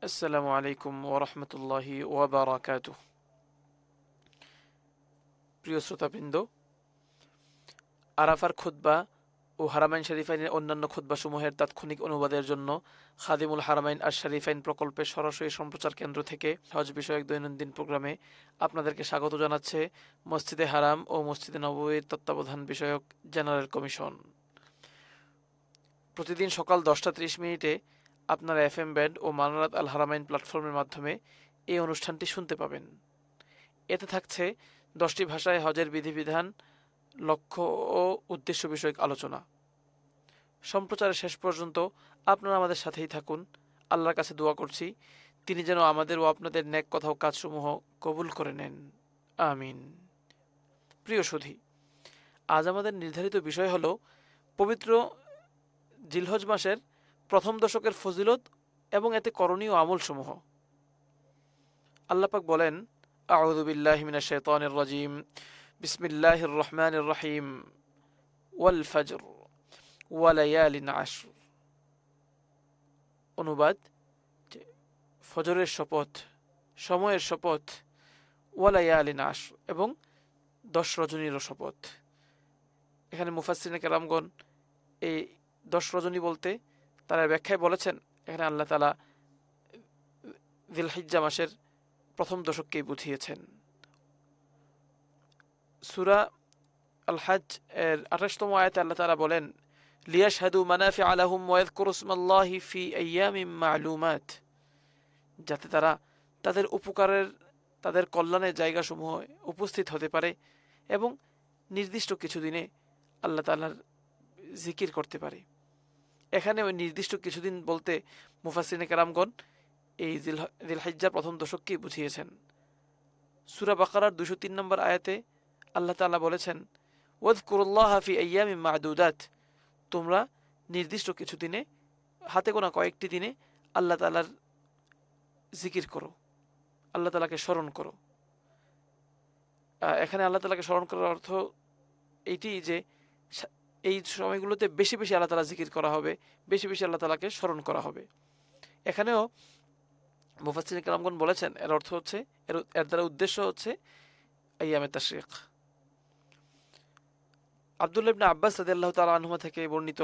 আসসালামু আলাইকুম ওয়া রাহমাতুল্লাহি ওয়া বারাকাতুহু। প্রিয় শ্রোতাবৃন্দ, আরাফার খুতবা ও হারামাইন শরীফাইনের অন্যান্য খুতবাসমূহের তাৎক্ষণিক অনুবাদের জন্য খাদিমুল হারামাইন আর শরীফাইন প্রকল্পের সরাসরি সম্প্রচার কেন্দ্র থেকে হজ বিষয়ক দৈনন্দিন প্রোগ্রামে আপনাদেরকে স্বাগত জানাচ্ছে মসজিদে হারাম ও মসজিদে নববীর তত্ত্বাবধান বিষয়ক জেনারেল কমিশন। প্রতিদিন সকাল 10টা 30 মিনিটে আপনারা FM ব্যান্ড ও মানারাত আল হারামাইন প্ল্যাটফর্মের মাধ্যমে এই অনুষ্ঠানটি শুনতে পাবেন। এতে থাকছে 10টি ভাষায় হজের বিধিবিধান, লক্ষ্য ও উদ্দেশ্য বিষয়ক আলোচনা। সম্প্রচারের শেষ পর্যন্ত আপনারা আমাদের সাথেই থাকুন। আল্লাহর কাছে দোয়া করছি তিনি যেন আমাদের ও আপনাদের নেক কথা ও কাজসমূহ কবুল করে নেন, আমিন। প্রিয় সুধী, আজ আমাদের নির্ধারিত বিষয় হলো পবিত্র জিলহজ মাসের প্রথম দশকের ফজিলত এবং এতে করণীয় আমলসমূহ। আল্লাহ পাক বলেন, আউযু বিল্লাহি মিনাশ শাইতানির রাজিম, বিসমিল্লাহির রহমানির রহিম, ওয়াল ফজর ওয়া লায়ালিন আশর। অনুবাদ, ফজরের শপথ, সময়ের শপথ, ওয়া লায়ালিন আশর, এবং 10 রজনীরও শপথ। এখানে মুফাসসিরিনে কেরামগণ এই 10 রজনী বলতে তারা ব্যাখ্যায় বলেছেন, এখানে আল্লাহ তাআলা যিলহিজ্জা মাসের প্রথম দশককেই বুঝিয়েছেন। সূরা আল হজ এর 28তম আয়াতে আল্লাহ তাআলা বলেন, লিয়াশহাদু মানাফিআ লাহুম ওয়া ইয়াযকুরু ইসমাল্লাহি ফি আইয়ামিন মা'লুমাত, যাতে তারা তাদের উপকারের, তাদের কল্যাণের জায়গাসমূহ উপস্থিত হতে পারে এবং নির্দিষ্ট কিছু দিনে আল্লাহ তাআলার জিকির করতে পারে। এখানে ওই নির্দিষ্ট কিছুদিন বলতে মুফাসসিরিনে কেরামগণ এই যিলহিজ্জার প্রথম দশককেই বুঝিয়েছেন। সূরা বাকারার 203 নম্বর আয়াতে আল্লাহ তাআলা বলেছেন, ওয়াযকুরুল্লাহা ফি আইয়ামিন মা'দুদাত, তোমরা নির্দিষ্ট কিছু দিনে, হাতে গোনা কয়েকটি দিনে আল্লাহ তাআলার জিকির করো, আল্লাহ তাআলাকে স্মরণ করো। এখানে আল্লাহ তাআলাকে স্মরণ করার অর্থ এইটি যে এই সময়গুলোতে বেশি বেশি আল্লাহ তাআলা জিকির করা হবে, বেশি বেশি আল্লাহ তাআলাকে স্মরণ করা হবে। এখানেও মুফাসসিরিনে কেরামগণ বলেছেন এর অর্থ হচ্ছে, এর দ্বারা উদ্দেশ্য হচ্ছে আইয়ামে তাশরিক। আব্দুল্লাহ ইবনে আব্বাস রাদিয়াল্লাহু তাআলা আনহুমা থেকে বর্ণিত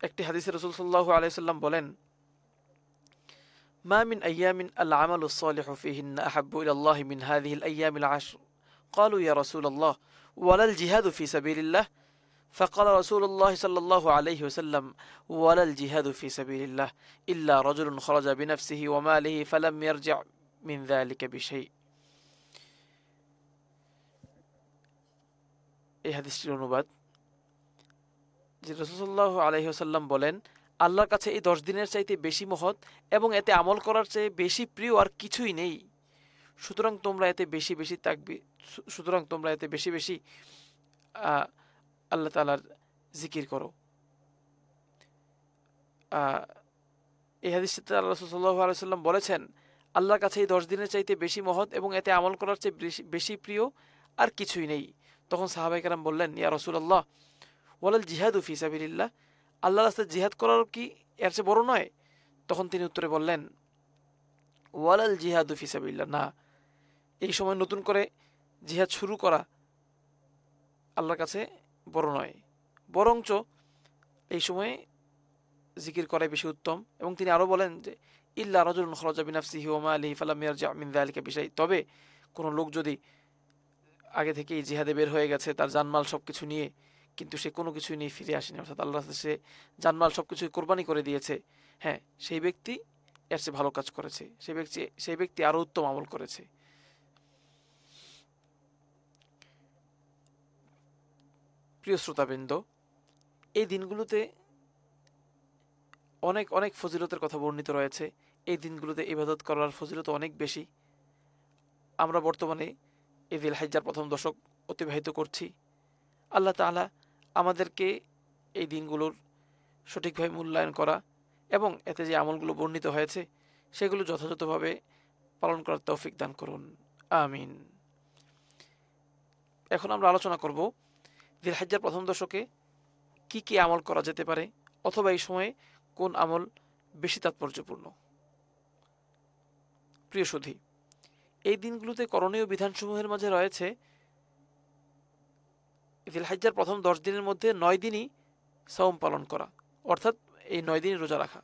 একটি হাদিসে রাসূল সাল্লাল্লাহু আলাইহি ওয়াসাল্লাম বলেন, মা মিন আইয়ামিন আল আমালু সালিহু ফিহিন্না আহাব্বু ইলাল্লাহি মিন হাযিহিল আইয়ামিল আশর। ক্বালু ইয়া রাসূলাল্লাহ ওয়ালাল জিহাদু ফি সাবিলিল্লাহ। فقال رسول الله صلى الله عليه وسلم ولا الجهاد في سبيل الله إلا رجل خرج بنفسه وماله فلم يرجع من ذلك بشيء। এই হাদিসটির অনুবাদ, যে রাসূল সাল্লাল্লাহু আলাইহি ওয়াসাল্লাম বলেন, আল্লাহর কাছে এই 10 দিনের চাইতে বেশি মহৎ এবং এতে আমল করার চেয়ে বেশি প্রিয় আর কিছুই নেই। সুতরাং তোমরা এতে বেশি বেশি আল্লাহ তাআলার জিকির করো। এই হাদিসটিতে আল্লাহ রাসূল সাল্লাল্লাহু আলাইহি ওয়াসাল্লাম বলেছেন, আল্লাহর কাছে এই 10 দিনের চাইতে বেশি মহৎ এবং এতে আমল করার চেয়ে বেশি প্রিয় আর কিছুই নেই। তখন সাহাবায়ে কেরাম বললেন, ইয়া রাসূলুল্লাহ ওয়ালাল জিহাদু ফি সাবিলিল্লাহ, আল্লাহর রাস্তায় জিহাদ করার কি এর চেয়ে বড় নয়? তখন তিনি উত্তরে বললেন, ওয়ালাল জিহাদু ফি সাবিলিল্লাহ, না, এই সময় নতুন করে জিহাদ শুরু করা আল্লাহর কাছে বড় নয়, বরঞ্চ এই সময়ে জিকির করাই বেশি উত্তম। এবং তিনি আরো বলেন যে, ইল্লা রাজুলুন খরাজা বিনাফসিহি ওয়া মালিহি ফালাম ইয়ারজি মিন যালিকা বিশাই, তবে কোনো লোক যদি আগে থেকেই জিহাদে বের হয়ে গেছে তার জানমাল সবকিছু নিয়ে, কিন্তু সে কোনো কিছু নিয়ে ফিরে আসেনি, অর্থাৎ আল্লাহর কাছে সে জানমাল সবকিছু কোরবানি করে দিয়েছে, হ্যাঁ, সেই ব্যক্তি এর চেয়ে ভালো কাজ করেছে, সেই ব্যক্তি আরো উত্তম আমল করেছে। প্রিয় শ্রোতাবৃন্দ, এই দিনগুলোতে অনেক অনেক ফজিলতের কথা বর্ণিত রয়েছে। এই দিনগুলোতে ইবাদত করার ফজিলত অনেক বেশি। আমরা বর্তমানে এই যিলহিজ্জার প্রথম দশক অতিবাহিত করছি। আল্লাহ তাআলা আমাদেরকে এই দিনগুলোর সঠিকভাবে মূল্যায়ন করা এবং এতে যে আমলগুলো বর্ণিত হয়েছে সেগুলো যথাযথভাবে পালন করার তৌফিক দান করুন, আমিন। এখন আমরা আলোচনা করব যিলহিজ্জার প্রথম দশকে কি কি আমল করা যেতে পারে, অথবা এই সময়ে কোন আমল বেশি তাৎপর্যপূর্ণ। প্রিয় সুধী, এই দিনগুলোতে করণীয় বিধানসমূহের মাঝে রয়েছে জিলহিজ্জার প্রথম 10 দিনের মধ্যে 9 দিনই সাওম পালন করা, অর্থাৎ এই 9 দিনই রোজা রাখা।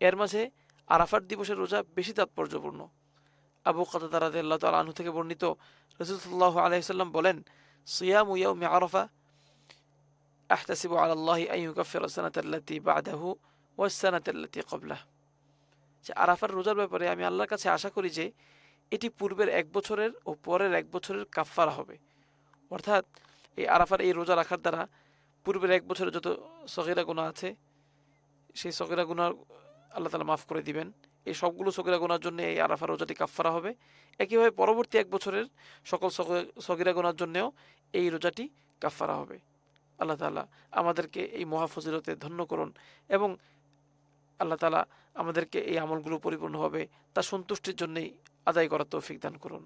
এর মাঝে আরাফাত দিবসের রোজা বেশি তাৎপর্যপূর্ণ। আবু কাতাদা রাদিয়াল্লাহু তাআলা আনহু থেকে বর্ণিত, রাসূল সাল্লাল্লাহু আলাইহি ওয়াসাল্লাম বলেন, সিয়ামু ইয়াউমি আরাফা আহতাসিবু আলাল্লাহি আন ইউকাফিরা সানাতা আল্লাতী বা'দাহু ওয়াস সানাতা আল্লাতী ক্বাবলাহ। যে আরাফার রোজার ব্যাপারে আমি আল্লাহর কাছে আশা করি যে এটি পূর্বের 1 বছরের ও পরের 1 বছরের কাফফারা হবে। অর্থাৎ এই আরাফার এই রোজা রাখার দ্বারা পূর্বের 1 বছরের যত সগীরা গুনাহ আছে সেই সগীরা গুনাহ আল্লাহ তাআলা মাফ করে দিবেন। এই সবগুলো সগীরা গুনার জন্য এই আরাফার রোজাটি কাফফারা হবে। একইভাবে পরবর্তী 1 বছরের সকল সগীরা গুনার জন্যও এই রোজাটি কাফফারা হবে। আল্লাহ তাআলা আমাদেরকে এই মহাফজিলতে ধন্য করুন এবং আল্লাহ তাআলা আমাদেরকে এই আমলগুলো পরিপূর্ণভাবে তার সন্তুষ্টির জন্যই আদায় করার তৌফিক দান করুন।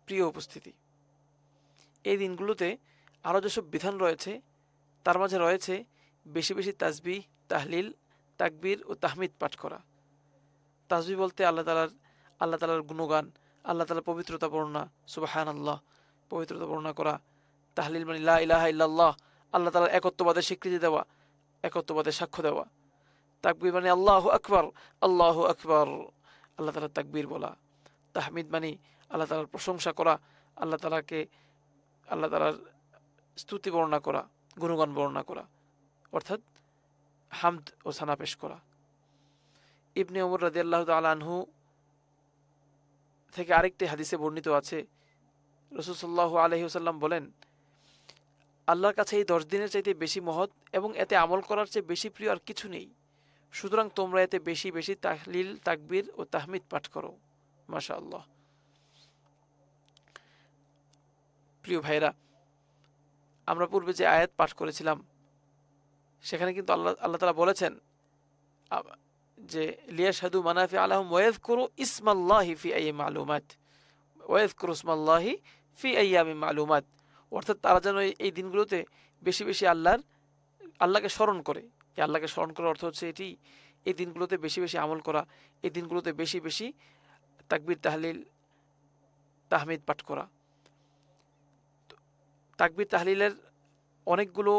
প্রিয় উপস্থিতি, এই দিনগুলোতে আরও যেসব বিধান রয়েছে তার মাঝে রয়েছে বেশি বেশি তাসবিহ, তাহলিল, তাকবীর ও তাহমিদ পাঠ করা। তাসবিহ বলতে আল্লাহ তাআলার গুণগান, আল্লাহ তাআলার পবিত্রতা বর্ণনা, সুবহানাল্লাহ পবিত্রতা বর্ণনা করা। তাহলিল মানে লা ইলাহা ইল্লাল্লাহ, আল্লাহ তাআলার একত্ববাদের স্বীকৃতি দেওয়া, একত্ববাদের সাক্ষ্য দেওয়া। তাকবীর মানে আল্লাহু আকবার, আল্লাহু আকবার, আল্লাহ তাআলার তাকবীর বলা। তাহমিদ মানে আল্লাহ তাআলার প্রশংসা করা, আল্লাহ তাআলার স্তুতি বর্ণনা করা, গুণগান বর্ণনা করা, অর্থাৎ হামদ ও সানা পেশ করা। ইবনে ওমর রাদিয়াল্লাহু তাআলা আনহু থেকে আরেকটি হাদিসে বর্ণিত আছে, রাসূল সাল্লাল্লাহু আলাইহি ওয়াসাল্লাম বলেন, আল্লাহর কাছে এই 10 দিনের চাইতে বেশি মহৎ এবং এতে আমল করার চেয়ে বেশি প্রিয় আর কিছু নেই। সুতরাং তোমরা এতে বেশি বেশি তাহলিল, তাকবীর ও তাহমিদ পাঠ করো। মাশাআল্লাহ। প্রিয় ভাইরা, আমরা পূর্বে যে আয়াত পাঠ করেছিলাম সেখানে কিন্তু আল্লাহ তাআলা বলেছেন যে লিয়াশহাদু মানাফিআ লাহুম ওয়া ইয়াযকুরু ইসমাল্লাহি ফি আইয়ামিন মা'লুমাত ওয়া ইয়াযকুরু ইসমাল্লাহি ফি আইয়ামিন মা'লুমাত, অর্থাৎ তারা যেন এই দিনগুলোতে বেশি বেশি আল্লাহকে স্মরণ করে। আল্লাহকে স্মরণ করার অর্থ হচ্ছে এটি, এই দিনগুলোতে বেশি বেশি আমল করা, এই দিনগুলোতে বেশি বেশি তাকবীর, তাহলিল, তাহমিদ পাঠ করা। তাকবীর তাহলিলের অনেকগুলো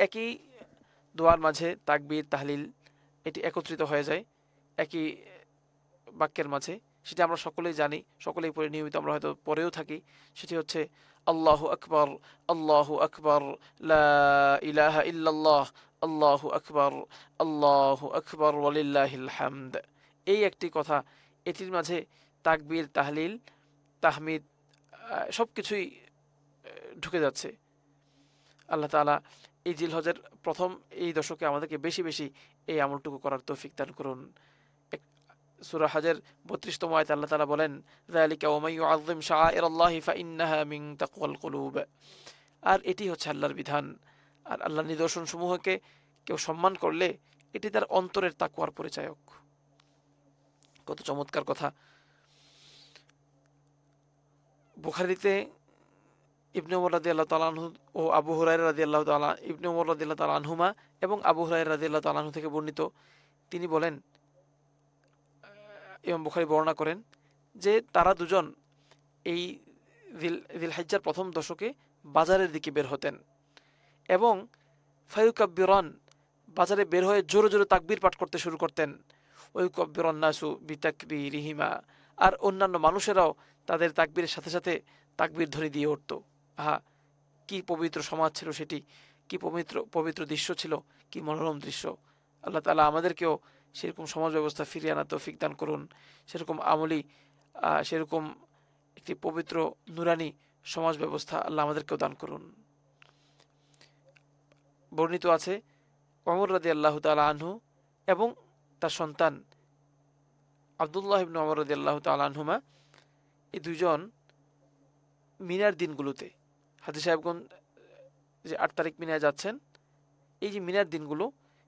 একই দোয়ার মাঝে তাকবীর তাহলিল এটি একত্রিত হয়ে যায় একই বাক্যের মাঝে। সেটা আমরা সকলেই জানি, সকলেই পড়ে নিয়মিত আমরা হয়তো পড়েও থাকি। সেটি হচ্ছে আল্লাহু আকবার, আল্লাহু আকবার, লা ইলাহা ইল্লাল্লাহ, আল্লাহু আকবার, আল্লাহু আকবার ওয়ালিল্লাহিল হামদ। এই একটি কথা, এটির মাঝে তাকবীর, তাহলিল, তাহমিদ সব কিছুই ঢুকে যাচ্ছে। আল্লাহ তাআলা এই জিলহজের প্রথম এই দশকে আমাদেরকে বেশি বেশি এই আমলটুকু করার তৌফিক দান করুন। সূরা হজের 32তম আয়াতে আল্লাহ তাআলা বলেন, যালিকা ওয়া মান ইউআযযিম শাআইরাল্লাহি ফাইন্নাহা মিন তাকওয়াল কুলুব। আর এটি হচ্ছে আল্লাহর বিধান, আর আল্লাহর নিদর্শন সমূহকে কেউ সম্মান করলে এটি তার অন্তরের তাকওয়ার পরিচায়ক। কত চমৎকার কথা। বুখারীতে ইবনে ওমর রাদিয়াল্লাহু তাআলা আনহু ও আবু হুরায়রা রাদিয়াল্লাহু তাআলা, ইবনে ওমর রাদিয়াল্লাহু তাআলা আনহুমা এবং আবু হুরায়রা রাদিয়াল্লাহু তাআলা আনহু থেকে বর্ণিত, তিনি বলেন, ইমাম বুখারী বর্ণনা করেন যে তারা দুজন এই জিলহিজ্জার প্রথম দশকে বাজারের দিকে বের হতেন এবং ফায়ুকাব্বিরান, বাজারে বের হয়ে জোরে জোরে তাকবীর পাঠ করতে শুরু করতেন। ওয়ায়ুকাব্বিরান নাসু বিতাকবীরিহিমা, আর অন্যান্য মানুষেরাও তাদের তাকবীরের সাথে সাথে তাকবীর ধ্বনি দিয়ে উঠত। আহা, কি পবিত্র সমাজ ছিল সেটি, কি পবিত্র দৃশ্য ছিল, কি মনোরম দৃশ্য। আল্লাহ তাআলা আমাদেরকেও সেরকম সমাজ ব্যবস্থা ফিরিয়ে আনার তৌফিক দান করুন, সেরকম আমলি, সেরকম একটি পবিত্র নুরানি সমাজ ব্যবস্থা আল্লাহ আমাদেরকেও দান করুন। বর্ণিত আছে ওমর রাদিয়াল্লাহু তাআলা আনহু এবং তার সন্তান আব্দুল্লাহ ইবনে ওমর রাদিয়াল্লাহু তাআলা আনহুমা, এই দুইজন মিনার দিনগুলোতে, হাজী সাহেবগণ যে 8 তারিখ মিনায় যাচ্ছেন, এই যে মিনার দিনগুলো,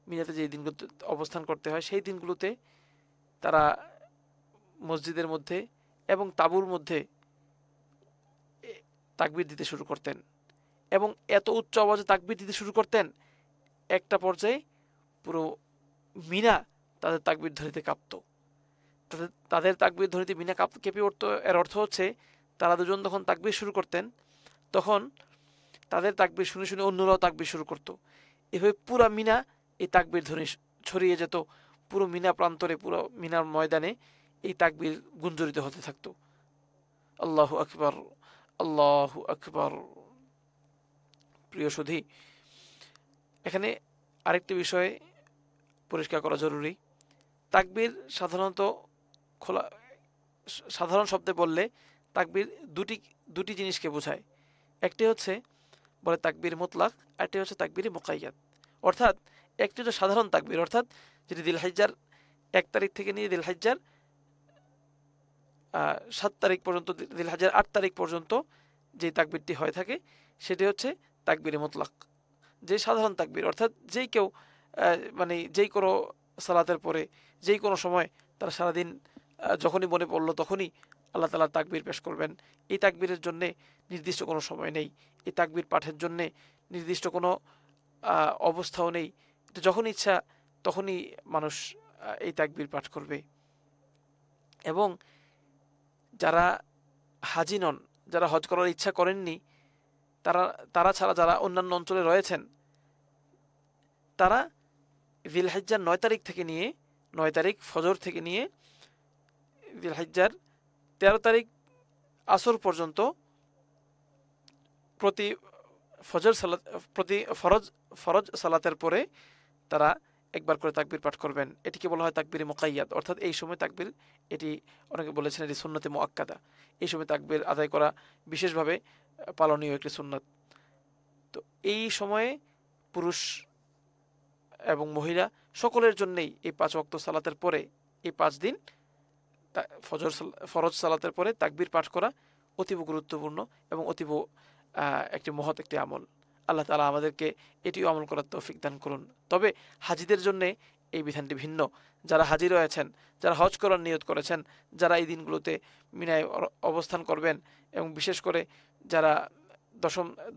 মিনাতে যে দিনগুলোতে অবস্থান করতে হয় সেই দিনগুলোতে তারা মসজিদের মধ্যে এবং তাঁবুর মধ্যে তাকবীর দিতে শুরু করতেন এবং এত উচ্চ আওয়াজে তাকবীর দিতে শুরু করতেন, একটা পর্যায়ে পুরো মিনা তাদের তাকবীর ধ্বনিতে কাঁপত। তাদের তাকবীর ধ্বনিতে মিনা কেঁপে উঠত। এর অর্থ হচ্ছে তারা দুজন যখন তাকবীর শুরু করতেন তখন তাদের তাকবীর শুনে শুনে অন্যরাও তাকবীর শুরু করত। এভাবে পুরা মিনা এই তাকবীর ধ্বনি ছড়িয়ে যেত। পুরো মিনা প্রান্তরে, পুরো মিনার ময়দানে এই তাকবীর গুঞ্জরিত হতে থাকতো। আল্লাহু আকবার, আল্লাহু আকবার। প্রিয় সুধী, এখানে আরেকটি বিষয় পরিষ্কার করা জরুরি। তাকবীর সাধারণত খোলা সাধারণ শব্দে বললে তাকবীর দুটি জিনিসকে বোঝায়। একটি হচ্ছে বলে তাকবীর মুতলাক, আরেকটি হচ্ছে তাকবীর মুকাইয়াদ। অর্থাৎ একটি হচ্ছে সাধারণ তাকবীর, অর্থাৎ যেটি দিলহিজ্জার 1 তারিখ থেকে নিয়ে দিলহিজ্জার 7 তারিখ পর্যন্ত, দিলহিজ্জার 8 তারিখ পর্যন্ত যে তাকবীরটি হয়ে থাকে সেটি হচ্ছে তাকবীর মুতলাক, যে সাধারণ তাকবীর। অর্থাৎ যেই কেউ মানে যেই কোনো সালাতের পরে যেই কোনো সময় তারা সারাদিন যখনই মনে পড়লো তখনই আল্লাহ তাআলার তাকবীর পেশ করবেন। এই তাকবীরের জন্যে নির্দিষ্ট কোনো সময় নেই। এই তাকবীর পাঠের জন্যে নির্দিষ্ট কোনো অবস্থাও নেই। যখন ইচ্ছা তখনই মানুষ এই তাকবীর পাঠ করবে। এবং যারা হাজি নন, যারা হজ করার ইচ্ছা করেননি, তারা ছাড়া যারা অন্যান্য অঞ্চলে রয়েছেন, তারা জিলহিজ্জার 9 তারিখ থেকে নিয়ে 9 তারিখ ফজর থেকে নিয়ে জিলহিজ্জার 13 তারিখ আসর পর্যন্ত প্রতি ফরজ সালাতের পরে তারা একবার করে তাকবীর পাঠ করবেন। এটিকে বলা হয় তাকবীর মুকাইয়াদ। অর্থাৎ এই সময় তাকবীর, এটি অনেকে বলেছেন এটি সুন্নতে মুআক্কাদা। এই সময় তাকবীর আদায় করা বিশেষভাবে পালনীয় একটি সুন্নাত। তো এই সময়ে পুরুষ এবং মহিলা সকলের জন্যই এই 5 ওয়াক্ত সালাতের পরে এই 5 দিন ফরজ সালাতের পরে তাকবীর পাঠ করা অতীব গুরুত্বপূর্ণ এবং অতীব একটি মহৎ একটি আমল। আল্লাহ তাআলা আমাদেরকে এটিও আমল করার তৌফিক দান করুন। তবে হাজিদের জন্য এই বিধানটি ভিন্ন। যারা হাজি রয়েছেন, যারা হজ করার নিয়ত করেছেন, যারা এই দিনগুলোতে মিনায় অবস্থান করবেন, এবং বিশেষ করে যারা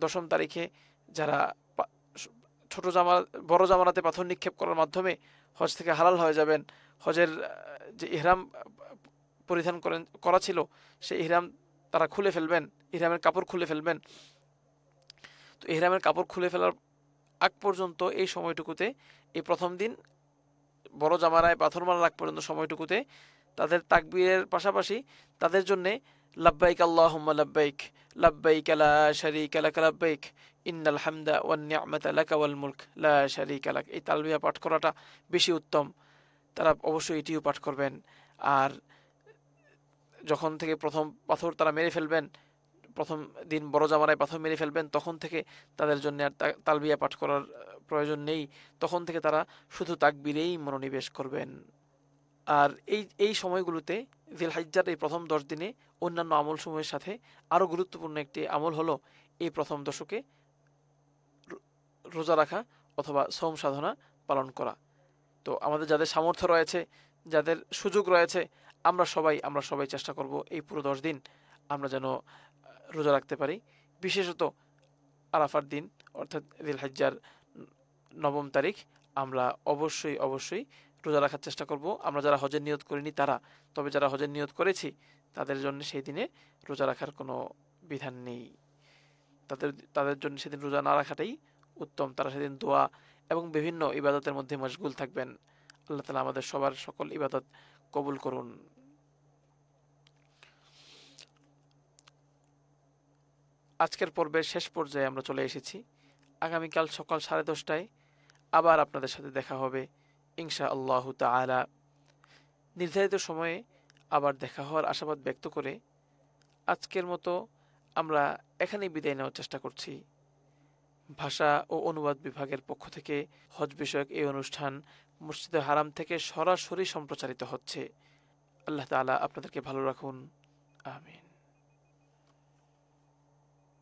দশম তারিখে যারা বড় জামারাতে পাথর নিক্ষেপ করার মাধ্যমে হজ থেকে হালাল হয়ে যাবেন, হজের যে ইহরাম পরিধান করা ছিল সেই ইহরাম তারা খুলে ফেলবেন, ইহরামের কাপড় খুলে ফেলবেন। তো ইহরামের কাপড় খুলে ফেলার আগ পর্যন্ত এই সময়টুকুতে, এই প্রথম দিন বড় জামারায় পাথর মারার আগ পর্যন্ত সময়টুকুতে তাদের তাকবীরের পাশাপাশি তাদের জন্য লাব্বাইক আল্লাহুম্মা লাব্বাইক, লাব্বাইক লা শারীকা লাক লাব্বাইক, ইন্নাল হামদা ওয়ান নি'মাতা লাকা ওয়াল মুলক লা শারীকা লাক, এই তালবিয়া পাঠ করাটা বেশি উত্তম। তারা অবশ্যই এটিও পাঠ করবেন। আর যখন থেকে প্রথম পাথর তারা মেরে ফেলবেন, প্রথম দিন বড় জামারায় পাথর মেরে ফেলবেন, তখন থেকে তাদের জন্য আর তালবিয়া পাঠ করার প্রয়োজন নেই। তখন থেকে তারা শুধু তাকবীরেই মনোনিবেশ করবেন। আর এই সময়গুলোতে জিলহিজ্জার এই প্রথম 10 দিনে অন্যান্য আমলসমূহের সাথে আরও গুরুত্বপূর্ণ একটি আমল হলো এই প্রথম দশকে রোজা রাখা অথবা সওম সাধনা পালন করা। তো আমাদের যাদের সামর্থ্য রয়েছে, যাদের সুযোগ রয়েছে, আমরা সবাই চেষ্টা করব এই পুরো 10 দিন আমরা যেন রোজা রাখতে পারি। বিশেষত আরাফার দিন অর্থাৎ জিলহিজ্জার 9 তারিখ আমরা অবশ্যই রোজা রাখার চেষ্টা করব। আমরা যারা হজের নিয়ত করিনি তারা, তবে যারা হজের নিয়ত করেছি তাদের জন্য সেই দিনে রোজা রাখার কোনো বিধান নেই। তাদের জন্য সেদিন রোজা না রাখাটাই উত্তম। তারা সেদিন দোয়া এবং বিভিন্ন ইবাদতের মধ্যে মশগুল থাকবেন। আল্লাহ তাআলা আমাদের সবার সকল ইবাদত কবুল করুন। আজকের পর্বের শেষ পর্যায়ে আমরা চলে এসেছি। আগামীকাল সকাল 10:30টায় আবার আপনাদের সাথে দেখা হবে ইনশাআল্লাহু তাআলা। নির্ধারিত সময়ে আবার দেখা হওয়ার আশাবাদ ব্যক্ত করে আজকের মতো আমরা এখানেই বিদায় নেওয়ার চেষ্টা করছি। ভাষা ও অনুবাদ বিভাগের পক্ষ থেকে হজ বিষয়ক এই অনুষ্ঠান মসজিদে হারাম থেকে সরাসরি সম্প্রচারিত হচ্ছে। আল্লাহ তাআলা আপনাদেরকে ভালো রাখুন। আমিন।